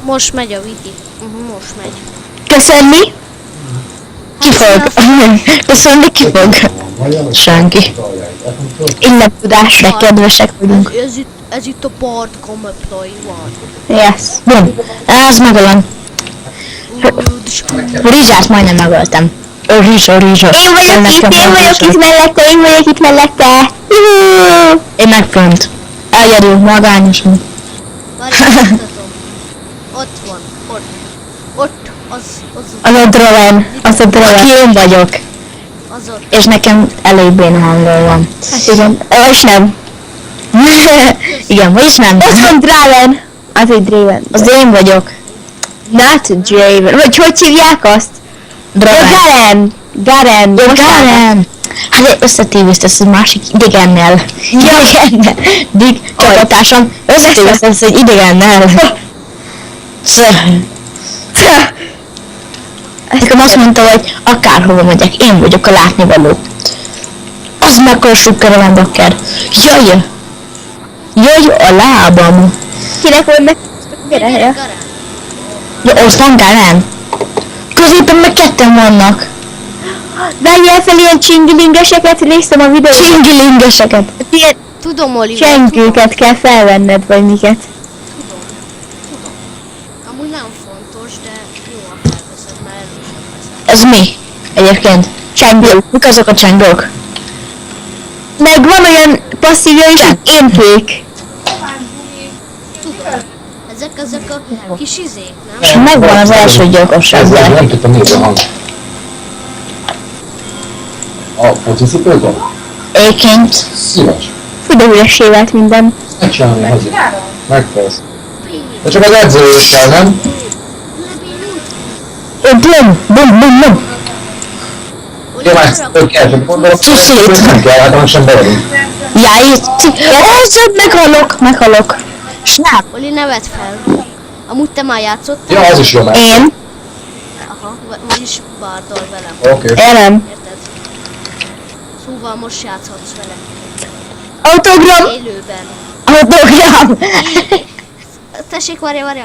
Most megy a vidi. Most megy. Köszönni? Ki fog? Köszönni ki fog? Senki. Illetudásra kedvesek vagyunk. Ez itt a part gameplay van. Yes. Bum. Ez megölöm. Rizsát majdnem megöltem. Rizsa. Én vagyok itt mellette. Én meg pont. Elgyerünk magányosan. Várj, mutatom. Ott van. Ott. Az a Draven. Aki én vagyok. Az ott. És nekem elég béna hangol van. Igen. És nem. Igen, vagyis nem. Ott van Draven. Az egy Draven. Az én vagyok. Not Draven. Vagy hogy hívják azt? Draven. Garen. Hát összetévesztesz egy másik idegennel. Csapattársam összetévesztesz egy idegennel. Nekem azt mondta, hogy akárhova megyek, én vagyok a látnivaló. Az mekkora sukkerelem bakker. Jaj, a lábam. Kinek van meg? Garen. Ja, ott van Garen. Középen meg ketten vannak. Vegyél fel ilyen csingilingeseket, néztem a videót. Csingilingeseket? Ilyen Tudom, Oliver. csengőket kell felvenned, vagy miket. Tudom. Amúgy nem fontos, de jó, ha felveszed, mert erősen veszed. Ez mi? Egyébként? Csengők. Mik azok a csengők? Meg van olyan passzívja is, hogy én kék. Tudom. Ezek a kis izék, nem? És megvan az első gyilkosság. Ezzel nem tudtam nézni a hang. A focicipőben? Egyébként. Szíves. Fú, de üresé vált minden. Megcsinálni haza. Megpersze. De csak az edzőssel, nem? Bum. Jó, már ők kell, csak gondolok, hogy nem kell, hát sem belőlünk. Jaj, meghalok. Snap. Oli, ne vedd fel. Amúgy te már játszottál? Ja, az is jó már. Én? Aha, vagyis Bárdal velem. Oké. Elem. Érted? Szóval most játszhatsz vele. Autogram. Élőben. Tessék, várja,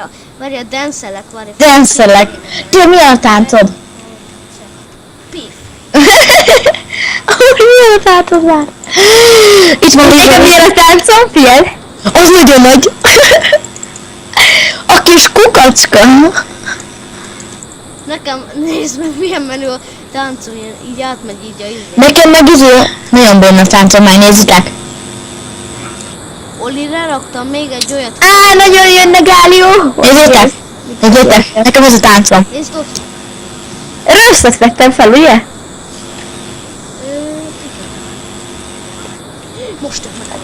denszelek, várja. Denszelek. Te mi a táncod? Pif. Mi a táncod már? Itt van nekem milyen a táncom, figyelj. Az nagyon nagy. A kis kukacska. Nekem, nézd meg milyen menő a táncolja, így átmegy így a izé. Nekem meg nagyon benne táncom, megnézitek. Oli, raktam még egy olyat. Nagyon jönne Gálió. Nézzétek, nekem ez a táncom. Nézd ott. Rosszat vettem fel, ugye? Most tök meg.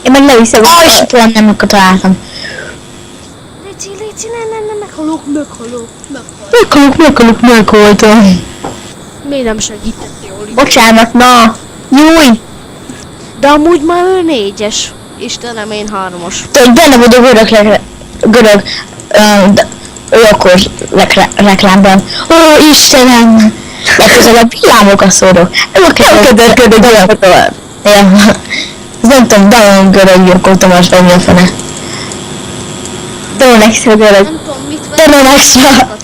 Én meg leviszem. És itt nem találtam. Léci, nem, meghalok. Meghaltam. Miért nem segítettél, Oli? Bocsánat, na. Júj. De amúgy már ő 4-es. Istenem, én 3-as. Tudod, benne vagy a görög akkor reklámban. Ó, Istenem! Legközelebb villámok a szóró. Nem a kedved olyan. Ja. Nem tudom, de olyan görög gyilkoltam az vagy mi a fene. Don extra görög. Nem tudom, mit Don extra.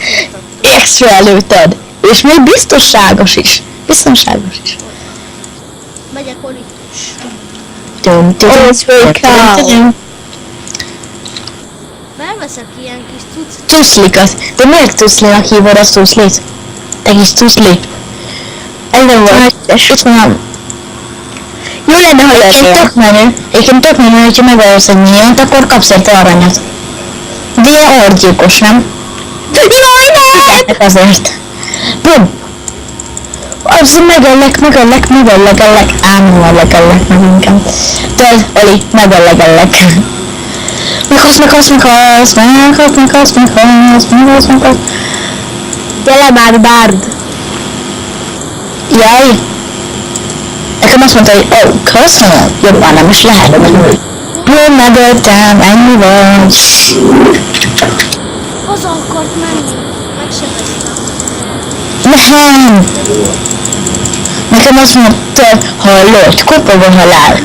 Extra előtted. És még biztonságos is. Megyek, Oli. Felveszek ilyen kis cuccot. Tuszlikat. De miért tuszlinak hívod a tuszlit? Te kis tuszli. Ez nem volt. Itt van. Jó lenne, ha egyébként tök menő, hogyha megölsz egy milyent, akkor kapsz érte aranyat. De ilyen orgyilkos, nem? Jaj, ne! Azért. Bum! Az megöllek. Nem megöllek meg inkább. Tudod, Oli, megöllek. Meghalsz. Gyere már, Bárd! Jaj! Nekem azt mondta, hogy köszönöm, jobban nem is lehet. Jó, megöltem, ennyi van. Haza akart menni. Megsebeztem. Nem! Nekem azt mondta, hallod, kopog a halál.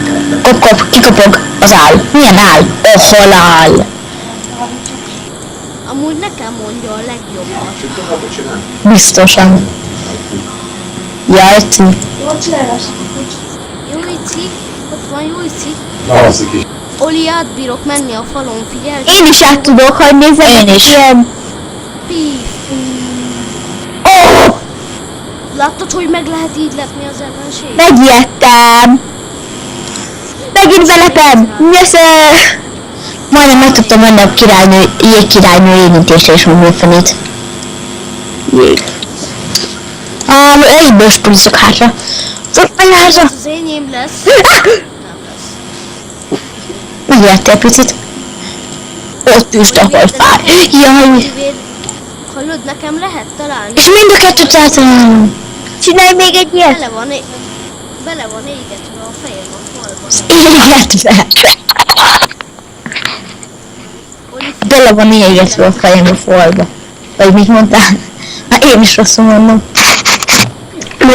Kikopog az áll. Milyen áll? A halál. Amúgy nekem mondja a legjobbat. Biztosan. Jajci. Julici, ott van Julici. Alszik is. Oli, átbírok menni a falon, figyelj. Én is át tudok, hogy nézzek. Én is. Ilyen. Pif. Oh! Láttad, hogy meg lehet így lepni az ellenséget? Megijedtem. Megint belepem. Nyöször. Majdnem meg tudtam menni a jégkirálynő érintésre és mondani a fenét. Jég. Egyből spulizok hátra. Anyáza. Ez az enyém lesz. Nem lesz. Megijedtél picit. Ott üst, ahol fáj. Jaj. Olivér, hallod, nekem lehet találni. És mind a kettőt eltalálom. Csinálj még egy ilyet. Bele van égetve a fejem a falba. Égetve. Oli, Bele van égetve a fejem a falba. Vagy mit mondtál? Hát én is rosszul mondom.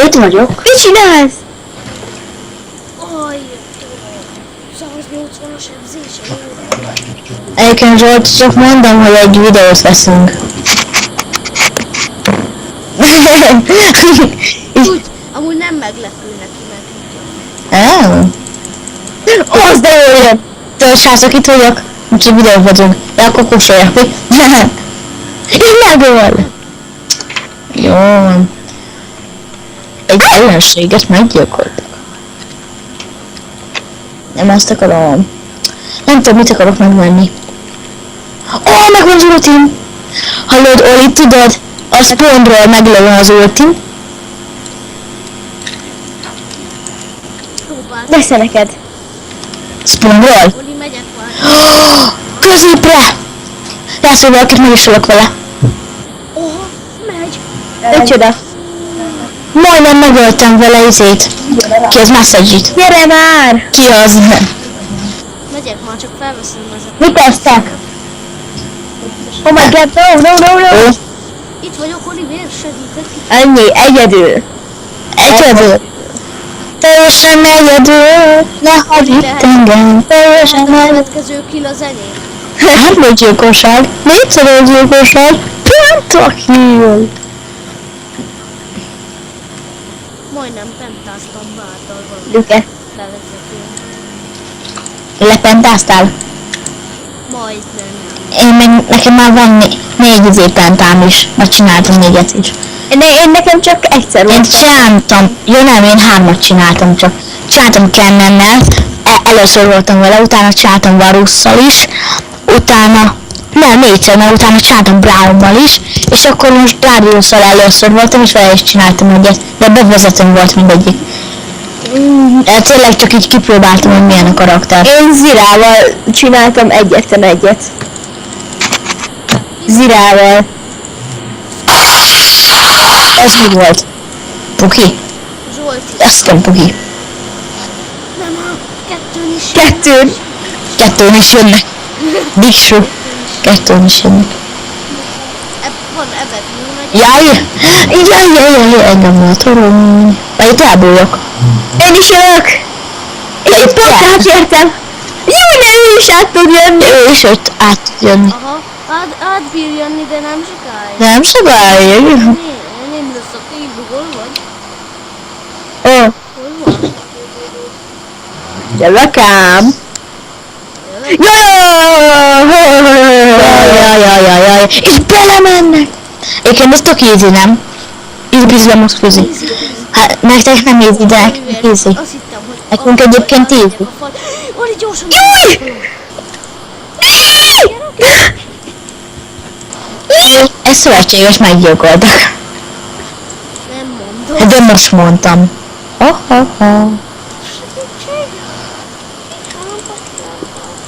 Itt vagyok. Mit csinálsz? Aj, 180-as edzése. Egyébként Zsolt, csak mondom, hogy egy videót veszünk. Úgy, amúgy nem meglepő neki, mert Az de jó jön! Tudod, srácok, itt vagyok. Úgyhogy videót vagyunk. De akkor kussoljak, hogy? Így megöl! Jó van. Egy ellenséget meggyilkoltak. Nem ezt akarom. Nem tudom, mit akarok megvenni. Megvan az ultim! Hallod, Oli, tudod? A spawnról meglövöm az ultim. próbáld. Lesz neked. Spawnról? Oli, megyek már. Középre! Rászól valakit, meg is ölök vele. Megy. Öcsoda. Majdnem megöltem vele izét. Ki az Massagit? Gyere már! Ki az? Megyek már, csak felveszem ezeket. Mit eztek? Oh my god, no! Itt vagyok, Olivér, segítek. Annyi, egyedül. Egyedül. Teljesen egyedül. Ne hagyj itt engem. Teljesen A egyedül. következő kill az enyém. Hát gyilkosság. Négyszer gyilkosság. Pentakill. Majdnem pentáztam bártal valami Lüke. bevezető. Lepentáztál? Majdnem. Én meg, nekem már van négy pentám is. Már csináltam négyet is. Én nekem csak egyszer volt. Én csináltam. Jó nem, én 3-at csináltam csak. Csináltam Kennennel. Először voltam vele, utána csináltam Varusszal is. Utána... Nem, 4-szer, mert utána csináltam Brownmal is. És akkor most Dariusszal először voltam, és vele is csináltam egyet. De bevezetőm volt mindegyik. Tényleg csak így kipróbáltam, hogy milyen a karakter. Én Zirával csináltam egyet. Zirával. Ez mi volt? Puki? Zsolti. Azt nem Puki. Nem, kettőn is. Kettőn is jönnek. Diksu. Kettőn is jönnek. Van ebben megy. Jaj, engem volt torony. Vagy itt elbújok. Én is jövök. Én pont átértem. Jó, de ő is át tud jönni. Ő is ott át tud jönni. Aha, átbír jönni, de nem sokáig. Nem sokáig. Nem lesz a kívül, hol vagy? Ó, Hol van? jövök ám. Jaj. És belemennek. Egyébként ez tök easy, nem? Easy, most easy. Hát nektek nem easy, de easy. Azt hittem, hogy... Nekünk egyébként easy. Oli, gyorsan! Ez szövetséges meggyilkoltak. Nem mondom. De most mondtam. Ho.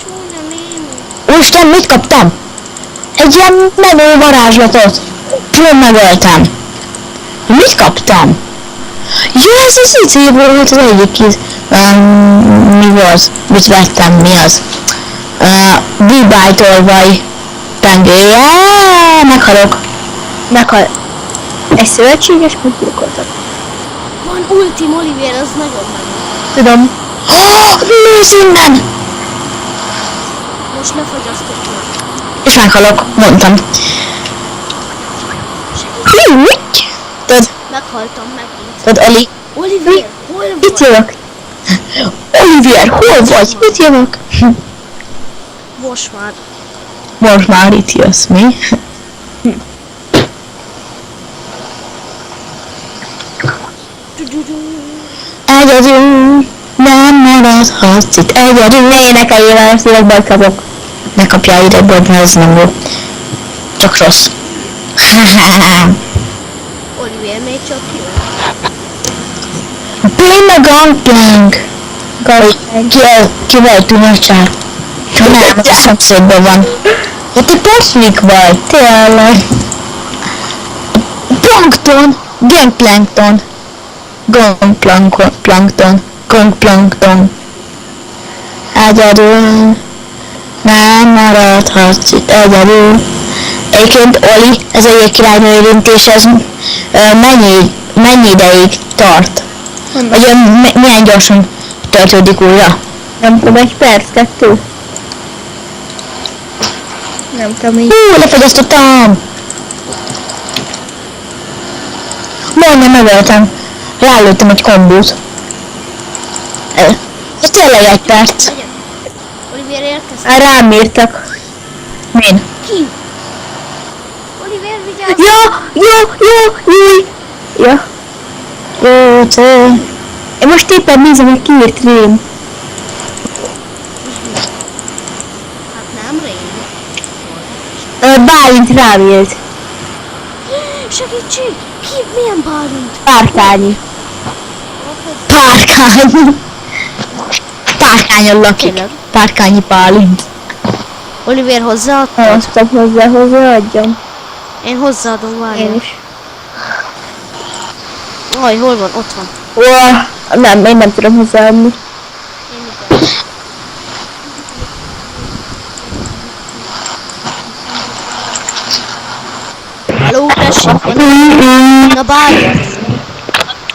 Csúnya néni. Úristen, mit kaptam? Egy ilyen menő varázslatot. Pont megöltem. Mit kaptam? Jó, ez az IC volt az egyik kis... mi volt? Mit vettem? Mi az? Bíbájtolvaj pengéje. Meghalok. Egy szövetséges meggyilkoltak. Van ultim, Olivér, az nagyon menő. Tudom. Nézz innen! Most lefagyasztok már. És meghalok, mondtam. Mit? Tudod, Meghaltam megint. tudod, Oli, Olivier, hol itt vagy? jövök. Olivier, hol vagy? Itt jövök. Most már. Most már itt jössz, mi? Egyedül nem maradhatsz itt egyedül. Énekeljél, ezt idegben kapok. Ne kapjál idegben, mert ez nem jó. Csak rossz. Olivier még csak jön. Play the Gangplank. Kivel tűnöcsár? Nem, a szomszédban van. De te poszmik vagy, tényleg. Plankton! Gangplankton! Gangplankton! Gangplankton! Egyedül nem maradhatsz itt egyedül. Egyébként Oli, ez egy királynő érintés, ez mennyi ideig tart? Vagy milyen gyorsan töltődik újra? Nem tudom, 1 perc, 2. Nem tudom, így. Lefagyasztottam! Majdnem megöltem. Rálőttem egy kombót. Ez tényleg 1 perc. Megyek. Olivier érkezik. Rám írtak. Min? Ki? Olivier, vigyázz! Ja. Én most éppen nézem, hogy ki írt rém. Hát nem rém. Bálint rám írt. Segítség! Ki? Milyen Bálint? Párkányi. Párkány. Párkányon lakik. Tényleg? Párkányi Bálint. Olivier hozzáadtad? Hoztam hozzá, adjam. Én hozzáadom, várjál. Én is. Aj, hol van? Ott van. Nem, én nem tudom hozzáadni. Én igen. Halló, tessék, van a Bálint.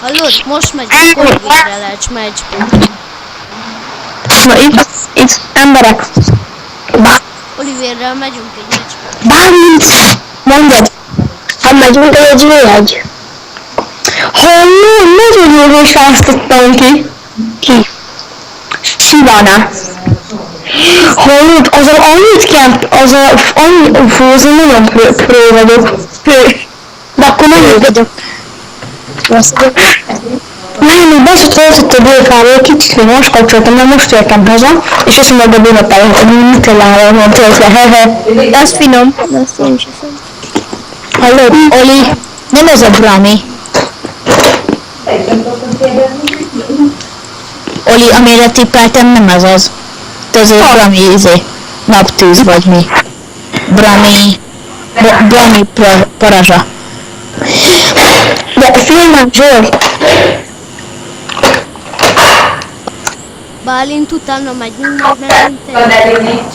Hallod? Most megyünk Olivierrel egy meccsbe. Na itt emberek. Olivierrel megyünk egy meccsbe. Bálint! Mondod! Ha megyünk egy egy. Halló, nagyon jól is választottam ki. Ki? Sivana. Hallod, az annyit kell, az nagyon pró vagyok. De akkor nem vagyok. Nem, baszott feltett a bőkáról, kicsit, hogy most kapcsoltam, mert most jöttem haza, és azt mondom, hogy bőnapálom, hogy Nutellával van töltve, hehe. De az finom. De azt én is eszem. Hallod, Oli, nem ez a Brami. Oli, amire tippeltem, nem ez az. Ez egy Brami naptűz vagy mi. Brami parazsa. De filmem Zsolt. Bálint utána megyünk meg megint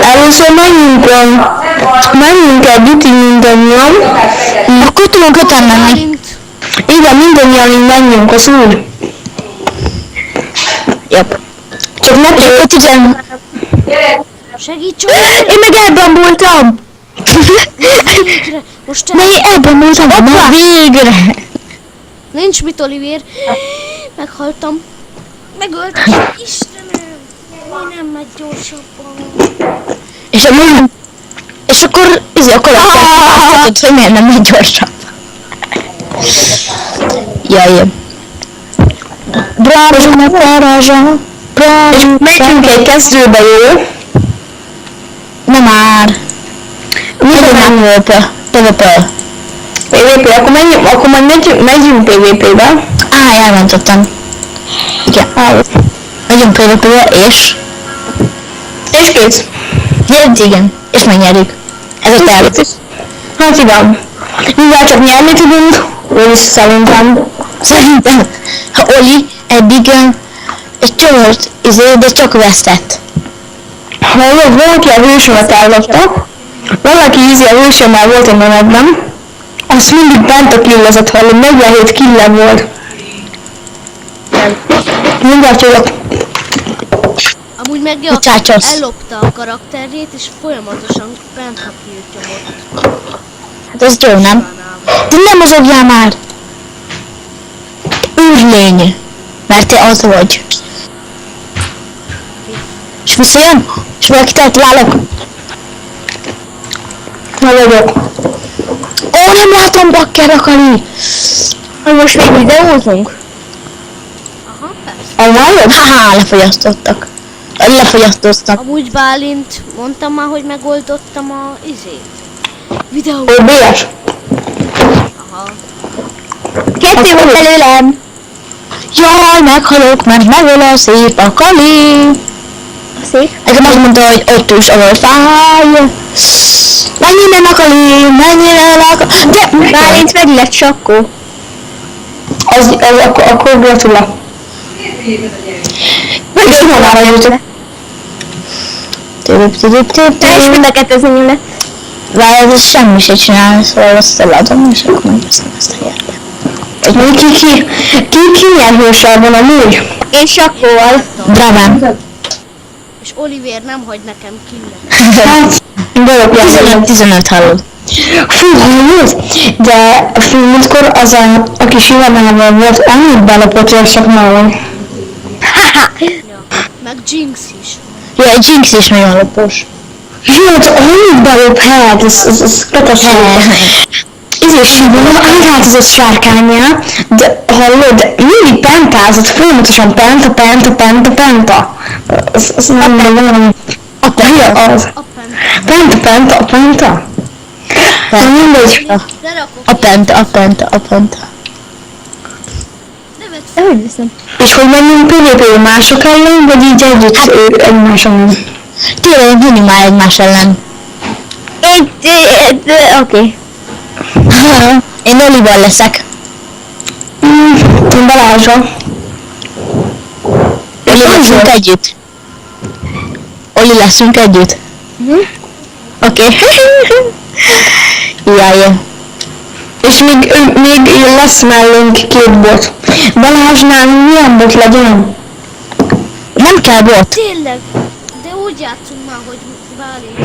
Először menjünk együtt, így mindannyian. Akkor tudunk öten menni. Bálint. Igen, mindannyian így menjünk, az úgy. Jobb. Csak ne csak igen. Segíts Én meg elbambultam! végre! Most te... Ne, elbambultam, na végre! Nincs mit, Olivier. Meghaltam. Megöltem. Istenem. Mi nem megy gyorsabban? És akkor azt hogy miért nem megy gyorsabb. Jaj, Bravo, parazsa, bravo. Megyünk egy kezdőbe, jó? Nem már. Megyünk PvP. PvP, akkor majd megyünk PvP-be. Elmentottam. Igen, megyünk PvP-be, és kész. Igen, és megnyerjük. Ez a terv. Hát igen. Mivel csak nyerni tudunk, és szerintem, ha Oli eddig egy csomót de csak vesztett. Hallod, valaki a hősömet ellopta, valaki a hősömmel volt egy menetben, azt mindig bent a killezett, hallod, 47 killem volt. Mindjárt jövök. Amúgy Amúgy meg Muchachos. ellopta a karakterét, és folyamatosan pentapírt nyomott. Hát ez jó, nem? Sajnálom. De nem mozogjál már! Űrlény! Mert te az vagy. És visszajön? És valaki találok? Ma vagyok. Ó, nem látom, bakker akari! Most még videózunk? Aha, persze. Elválod? Haha, lefogyasztottak. Lefogyasztottak. Amúgy Bálint, mondtam már, hogy megoldottam a videó. OBS? Aha. Kettő volt előlem. Jaj, meghalok, mert megöl a szép akali! Szép. Nekem azt mondta, hogy ott is, ahol fáj. Mennyire akali, mennyire akali. De Bálint meg lett sakkó. az akkor gratulál. Meg is mondára jöttek. Te is mind a kettő lett. Várj, ez semmi se csinál, szóval azt eladom, és akkor megveszem ezt a helyet. Ki ilyen hősárban amúgy? Én sakkóval. Draván. És Oliver nem hagy nekem killet. Hát, 15 hallod. Fú, hallod? De fú, múltkor az a kis Ivanával volt, annyit belopott, hogy csak nálam. Ja. Meg Jinx is. Ja, egy Jinx is nagyon lopós. Jó, de annyit belop, hát, ez katasztrófa. Ez is van, átváltozott sárkányá, de hallod, de mindig pentázott, folyamatosan penta. Ez nem valami... A az. A Penta. Na mindegy. lerakok. A penta. Nevet De hogy viszem? És hogy menjünk PvP mások ellen, vagy így együtt egymás ellen? Tényleg, menjünk már egymás ellen. Oké. Én Olival leszek. Én Balázsra. Oli leszünk együtt. Oli leszünk együtt. Oké. Jaj. És még lesz mellünk 2 bot. Balázsnál milyen bot legyen? Nem kell bot. Tényleg, de úgy játszunk már, hogy Bálint.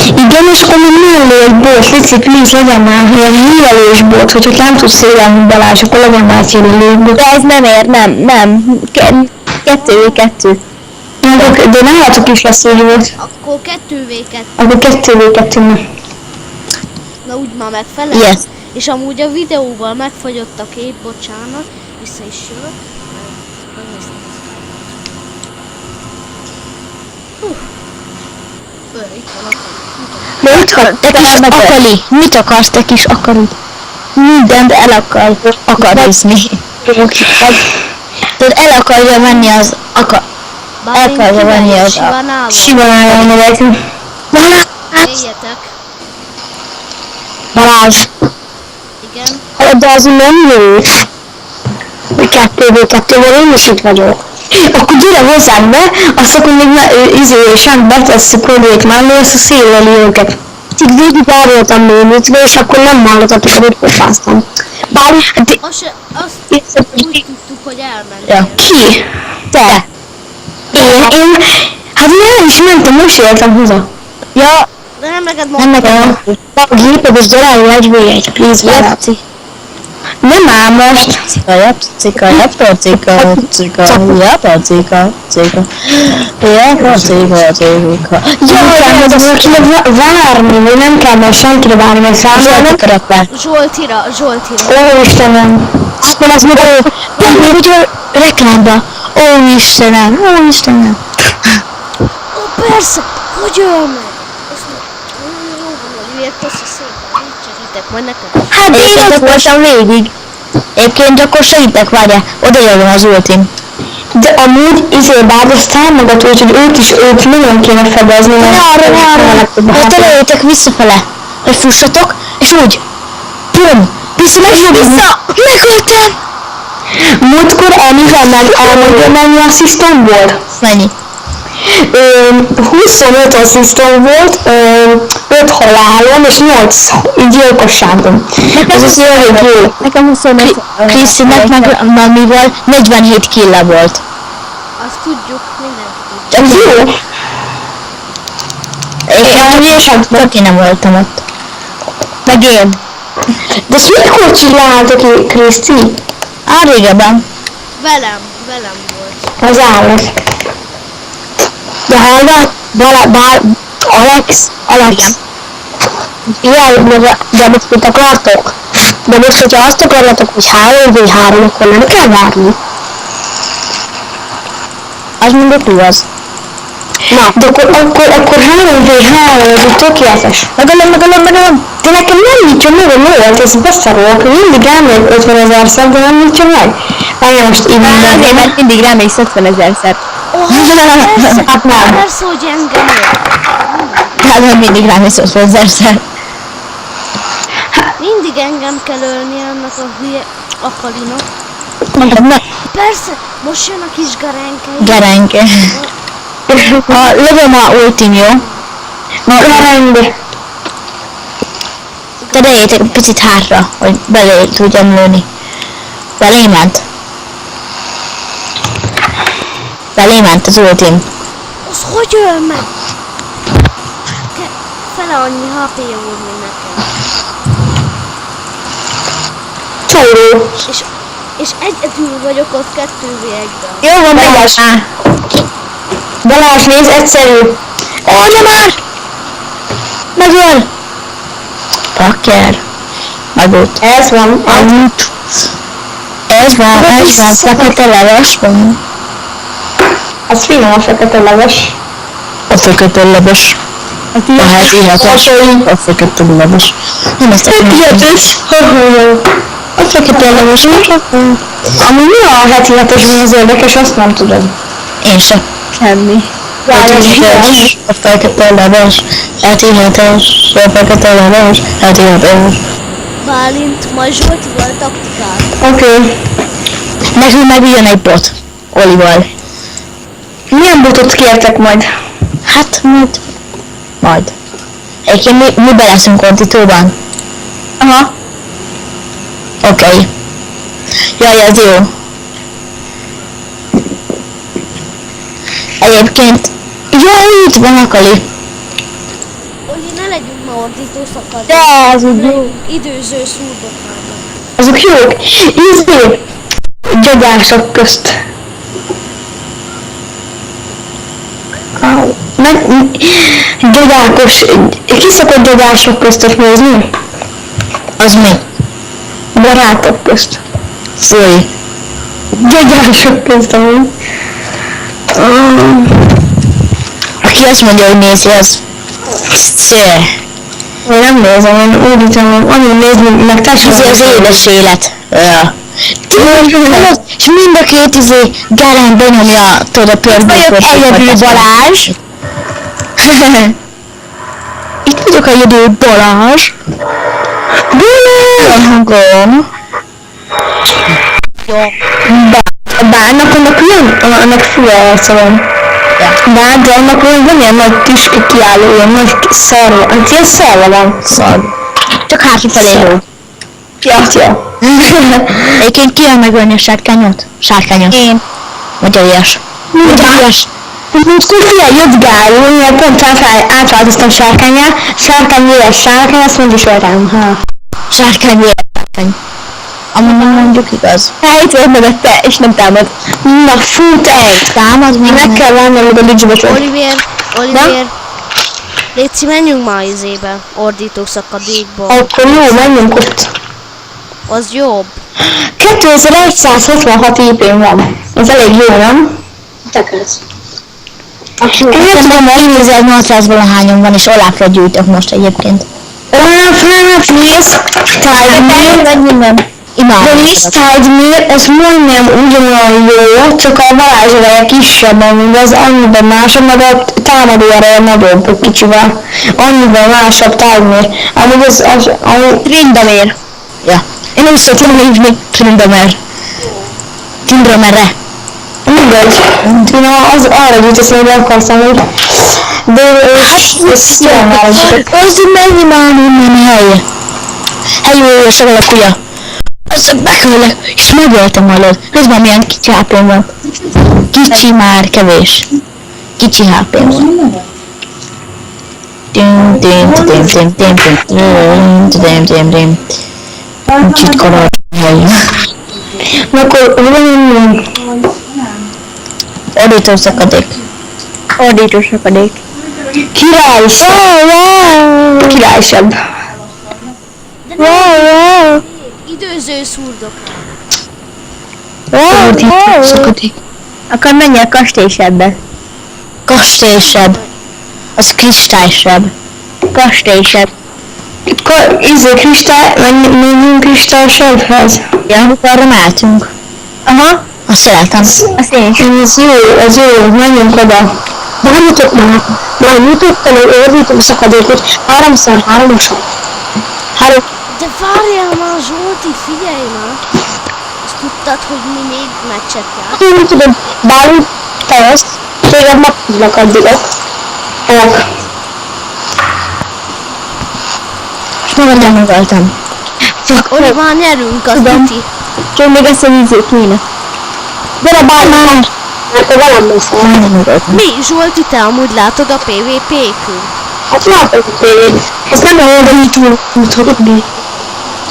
Igen, és akkor még mellé egy bot, Lici, please, legyen már ilyen hílelős bot, hogyha nem tudsz szélelni Balázs, akkor legyen már hílelős bot. De ez nem ér, nem. 2v2. De nálatok is lesz úgy volt. Akkor 2v2. Akkor 2v2 nem. Na úgy már megfelel. Yes. És amúgy a videóval megfagyott a kép, bocsánat. Vissza is jövök. Itt van Akali, mit akarsz te kis akari? Mindent el akarizni. Tehát el akarja venni az el akarja venni az Sivanállal. Éljetek. Balázs. Igen. De az nem jó. 2v2-vel én is itt vagyok. Akkor gyere hozzánk be, azt akkor még izésen betesszük Oliét mellé, azt a szélleli őket. Így végig elvoltam némítve, és akkor nem hallottatok, amit pofáztam. Bár, Azt úgy tudtuk, hogy elmentél. ja. Ki? Te. Hát én is mentem, most értem haza. Ja, De nem neked nem nekem. A géped is gyere, egy v1, please, Laci. Nem áll most. Cika. Jaj, de valakinek várni, vagy nem kell majd senkire várni, mert számolni akarok már. Zsoltira. Ó, Istenem. Mert az meg hogy a reklámba. Ó, Istenem. Ó, persze, hogy olyan meg? Jó van, Oliver, köszi szépen, mit segítek majd neked? Hát én ott voltam végig. Egyébként akkor segítek, várjál, oda jövök az ultim. De amúgy bár ez támogató, úgyhogy őt nagyon kéne fedezni. Ne arra. Hát elejétek visszafele, hogy fussatok, és úgy. Pum! Vissza! Megöltem! Múltkor Anivel meg elmondja, mennyi asszisztom volt? Mennyi? 25 asszisztom volt, 5 halálom és 8 gyilkosságom. Ez az elég jó. Nekem 25. Krisztinek meg Mamival 47 killa volt. Azt tudjuk, mindenki tudja. Csak jó. Én nem voltam ott. Meg én. De ezt mikor csináltok ki, Kriszti? Régebben. Velem volt. Az állat. De hallgat, Alex. Igen, de most mit akartok? De most, hogyha azt akarjátok, hogy 3v3, akkor nem kell várni. Az mondjuk igaz. Na, de akkor 3v3, ez így tökéletes. Megalom. De nekem nem nyitja meg a módot, ez beszarolok, mindig elmegyek 50 000-szer, de nem nyitja meg. Várjál most így minden. Azért, mert mindig rámész 50 000-szer. Hát nem. Persze, hogy engem ér. Hát nem mindig rámész 50 000-szer. Mindig engem kell ölni annak a hülye akalinak. Na, Persze, most jön a kis garenke. Gerenke. Ha lövöm a ultim, jó? Gerenge. Tereljétek egy picit hátra, hogy belé tudjam lőni. Belé ment az ultim. Az hogy öl meg? Fele annyi HP-ja volt, mint nekem. Csóró. És egyedül vagyok ott 2v1-ben. Jó van, Balázs. Balázs, nézd, egyszerű. Nem már! Megöl! Pakker. Megült. Ez van. Ez van, fekete leves van. Az finom a fekete leves. A fekete leves. A heti hetes. A fekete leves. Nem ezt akarom. A fekete leves. Ami mi a heti hetesben az érdekes, azt nem tudom. Én sem. Semmi. A fekete leves. Heti hetes. A fekete leves. Heti hetes. Bálint, majd Zsoltival taktikál. Oké. Nekünk meg jön egy bot. Olival. Milyen botot kértek majd? Hát, majd. Egyébként mi beleszünk kontitóban? Aha. Oké. Jaj, ez jó. Egyébként... Jaj, itt van Akali. Oli, ne legyünk ma ordító szakadni. De az úgy jó. Időző szúrdokában. Azok jók. Gyagyások közt. Gyagyákos... Ki szokott gyagyások köztet nézni? Az mi? Barátok közt. Fúj. Gyagyások közt, amúgy. Aki azt mondja, hogy nézi, az... Szél. Én nem nézem, én úgy hiszem, hogy annyit nézni, meg társadalmi az édes élet. Ja. És mind a két Garen benyomja, tudod, a pördőt. Egyedül Balázs. Itt vagyok egyedül Balázs. Balázs! Hangom. Bárnak annak jön, annak fura arca van. Bár, de annak van ilyen nagy tüske kiálló, ilyen nagy szarva, hát ilyen szarva van. Szarva. Csak hátrafelé jó. Ja. Egyébként ki jön megölni a sárkányot? Sárkányot. Én. Magyar ilyes. Múltkor jött Gály, mivel pont átváltoztam sárkányá, sárkány, azt mondja is rám. Sárkány. Amúgy nem mondjuk igaz. Itt vagy mögötte, és nem támad. Na, fut egy! Támad még meg kell várnom, hogy a licsbe Oliver. Léci, menjünk ma izébe, ordító szakadékba. Akkor jó, menjünk ott. Az jobb. 2166 IP-n van. Ez elég jó, nem? Tekelsz. Én tudom, hogy 1800-ban hányan van, és Olafra gyűjtök most egyébként. Olafra, please, Tide-mér, ez majdnem ugyanolyan jó, csak a varázsereje kisebb, mint az annyiban másabb, meg a támadó ereje nagyobb kicsivel. Annyiban másabb Tide-mér. Amúgy az Trindamér. Ja. Én nem szoktam hívni Tindramerre. Mindegy. Én az arra gyűjtesz, hogy akartam, hogy... De ez jön már egyiket. Az mennyi már minden hely. Helyül és alakúja. Az bekölök, és megöltem alatt. Ez már milyen kicsi ápom van. Kicsi már, kevés. Kicsi HP volt. Kicsit korol. Akkor Ordító szakadék. ordító szakadék. Királyság! Wow! Királyság! De Wow, wow! időző szurdok. Wow, Ordító wow! szakadék. Akkor menj a kastélysebbe. Kastélysebb. Az kristálysebb. Kastélysebb. Kristály, menjünk kristálysebbhez. Ja, arra mehetünk. Aha, Azt szeretem. azt én is. Ez jó, menjünk oda. Bármutok már mutattam egy ordító szakadékot 3x3-asat. De várjál már, Zsolti, figyelj már! Azt tudtad, hogy mi még meccset jár? Én tudom, bármit tesz, téged megtudlak addigok. Nagyon nem voltam. Ott már nyerünk, az Tudom. tuti. Csak még ezt a vízét kéne. Gyere bármit! Mert te velem mész el. Nem voltam. Mi, Zsolti, te amúgy látod a PvP-kül? Hát látom a tévét. Ez nem olyan, hogy így tudni.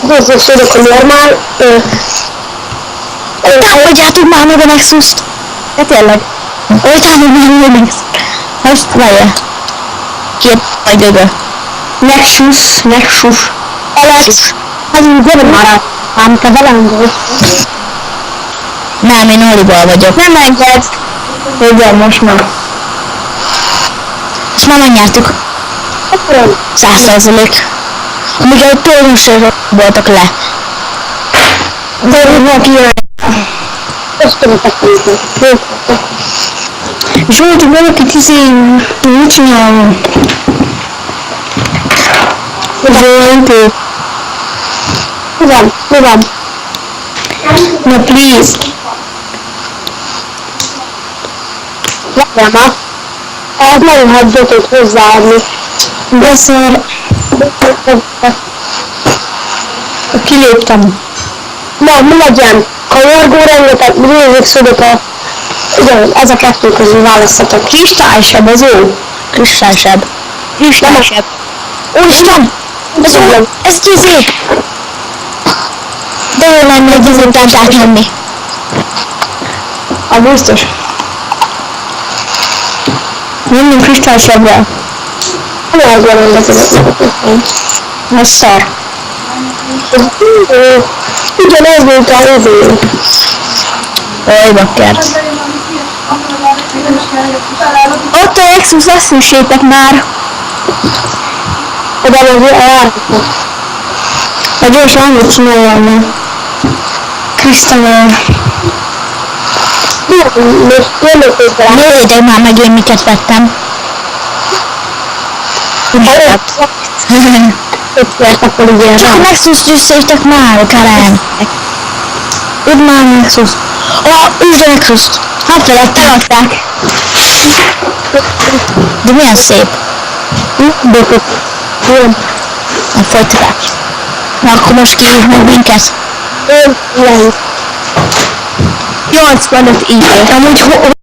Az az tudok, hogy normál. Támadjátok már meg a Nexus-t! De tényleg. Támadjátok már meg a Nexus-t! Azt várja. Két majd gögö. Nexus. Alex. Hát gyere már ám te velem vagy. Nem, én Olival vagyok. Nem enged. Igen, most már. Ezt már megnyertük. Akkor 100%. Amíg egy tőlősök voltak le. de valaki jön. Ezt tudom megtanítani. Zsolti, valaki mit csinálom? Zsolti. Mi van? Na please. Várjál már. Ez nagyon hagyjatok hozzáadni. De szar. Kiléptem. Na, mi legyen? Kanyargó rengeteg, nézzük szögök a... Igen, ez a kettő közül választhatok. Kristálysebb, az jó. Kristálysebb. Kristálysebb. Úristen! Ez jó! Ez gyizé! De jó lenne egy gyizét átmenni. A biztos. Menjünk kristálysebbre. Nem az van rengeteg. Ez szar. Ugyanez, mint a izé. Oj, bakker. Ott a Nexus, azt üssétek már. Oda meg elárultok. A gyorsan annyit csináljál már. Krisztán. Nézzétek már meg én miket vettem. Csak a Nexus győzzétek már, Karen. Üdd már a Nexus. Üsd a Nexus-t. Hát felett eladták. De milyen szép. A folytatás. Na akkor most kívül meg minket. 85 éve. Amúgy